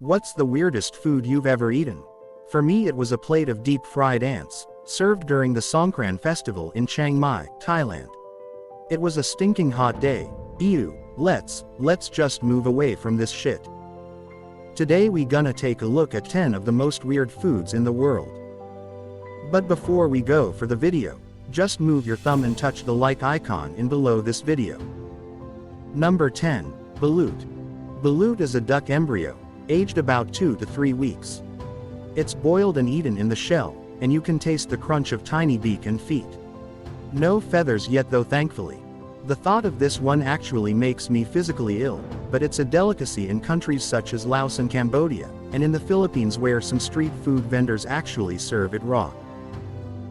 What's the weirdest food you've ever eaten? For me, it was a plate of deep-fried ants, served during the Songkran festival in Chiang Mai, Thailand. It was a stinking hot day. Ew, let's just move away from this shit. Today we gonna take a look at 10 of the most weird foods in the world. But before we go for the video, just move your thumb and touch the like icon in below this video. Number 10, balut. Balut is a duck embryo, aged about 2 to 3 weeks. It's boiled and eaten in the shell, and you can taste the crunch of tiny beak and feet. No feathers yet though, thankfully. The thought of this one actually makes me physically ill, but it's a delicacy in countries such as Laos and Cambodia, and in the Philippines where some street food vendors actually serve it raw.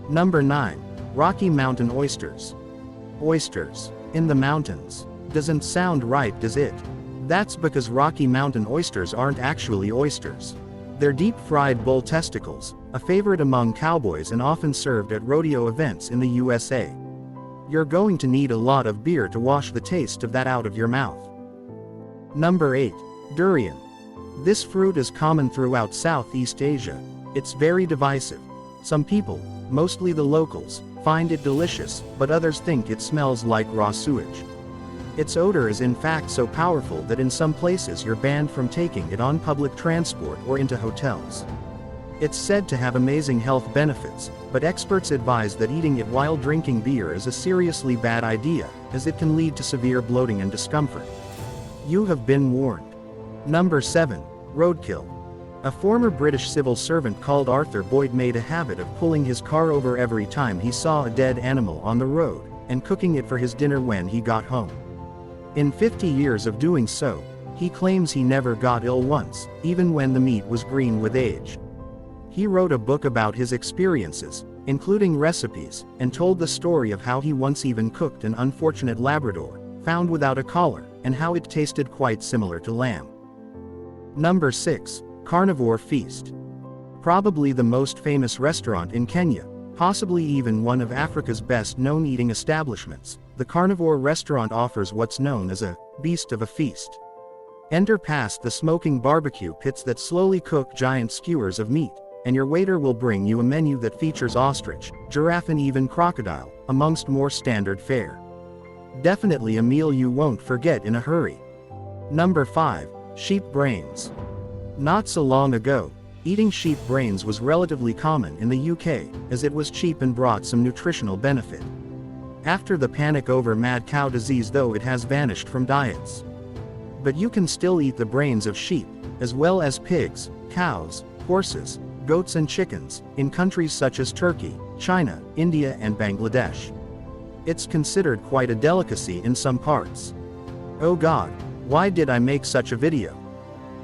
Number 9, Rocky Mountain oysters. Oysters in the mountains. Doesn't sound right, does it? That's because Rocky Mountain oysters aren't actually oysters. They're deep-fried bull testicles, a favorite among cowboys and often served at rodeo events in the USA. You're going to need a lot of beer to wash the taste of that out of your mouth. Number 8, durian. This fruit is common throughout Southeast Asia. It's very divisive. Some people, mostly the locals, find it delicious, but others think it smells like raw sewage. Its odor is in fact so powerful that in some places you're banned from taking it on public transport or into hotels. It's said to have amazing health benefits, but experts advise that eating it while drinking beer is a seriously bad idea, as it can lead to severe bloating and discomfort. You have been warned. Number 7, roadkill. A former British civil servant called Arthur Boyd made a habit of pulling his car over every time he saw a dead animal on the road, and cooking it for his dinner when he got home. In 50 years of doing so, he claims he never got ill once, even when the meat was green with age. He wrote a book about his experiences, including recipes, and told the story of how he once even cooked an unfortunate Labrador, found without a collar, and how it tasted quite similar to lamb. Number 6, Carnivore Feast. Probably the most famous restaurant in Kenya, possibly even one of Africa's best-known eating establishments, the Carnivore restaurant offers what's known as a beast of a feast. Enter past the smoking barbecue pits that slowly cook giant skewers of meat, and your waiter will bring you a menu that features ostrich, giraffe and even crocodile, amongst more standard fare. Definitely a meal you won't forget in a hurry. Number 5, sheep brains. Not so long ago, eating sheep brains was relatively common in the UK, as it was cheap and brought some nutritional benefit. After the panic over mad cow disease though, it has vanished from diets. But you can still eat the brains of sheep, as well as pigs, cows, horses, goats and chickens, in countries such as Turkey, China, India and Bangladesh. It's considered quite a delicacy in some parts. Oh god, why did I make such a video?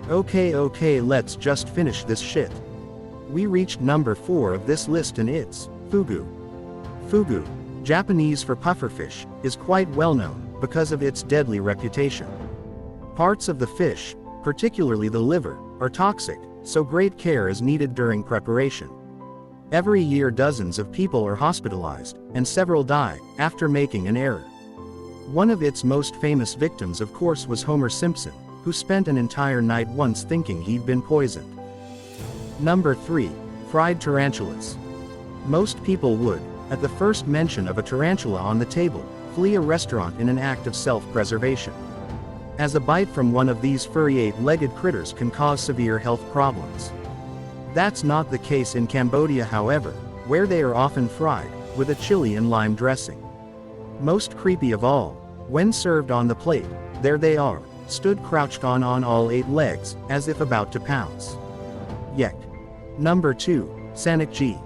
Okay, let's just finish this shit. We reached number 4 of this list and it's fugu. Fugu, Japanese for pufferfish, is quite well known because of its deadly reputation. Parts of the fish, particularly the liver, are toxic, so great care is needed during preparation. Every year dozens of people are hospitalized, and several die after making an error. One of its most famous victims of course was Homer Simpson, who spent an entire night once thinking he'd been poisoned. Number 3, fried tarantulas. Most people would, at the first mention of a tarantula on the table, flee a restaurant in an act of self-preservation, as a bite from one of these furry 8-legged critters can cause severe health problems. That's not the case in Cambodia, however, where they are often fried, with a chili and lime dressing. Most creepy of all, when served on the plate, there they are, stood crouched on all 8 legs, as if about to pounce. Yek. Number 2, sanakji.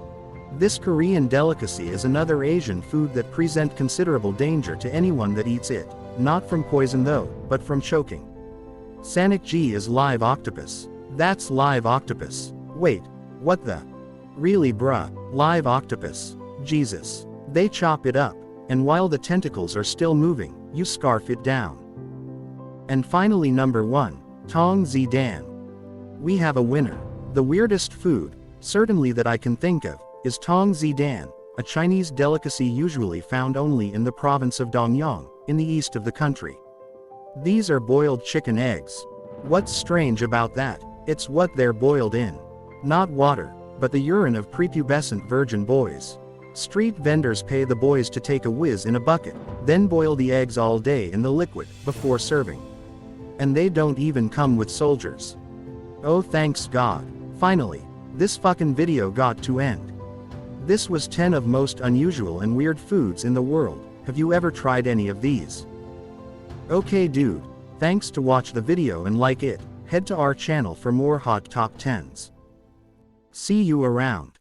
This Korean delicacy is another Asian food that presents considerable danger to anyone that eats it, not from poison though, but from choking. Sanakji is live octopus. That's live octopus. Wait, what the? Really bruh, live octopus. Jesus. They chop it up, and while the tentacles are still moving, you scarf it down. And finally number 1, tong zi dan. We have a winner. The weirdest food, certainly that I can think of, is tong zi dan, a Chinese delicacy usually found only in the province of Dongyang, in the east of the country. These are boiled chicken eggs. What's strange about that? It's what they're boiled in. Not water, but the urine of prepubescent virgin boys. Street vendors pay the boys to take a whiz in a bucket, then boil the eggs all day in the liquid, before serving. And they don't even come with soldiers. Oh thanks God. Finally, this fucking video got to end. This was 10 of most unusual and weird foods in the world. Have you ever tried any of these? Okay dude, thanks to watch the video and like it. Head to our channel for more hot top 10s. See you around.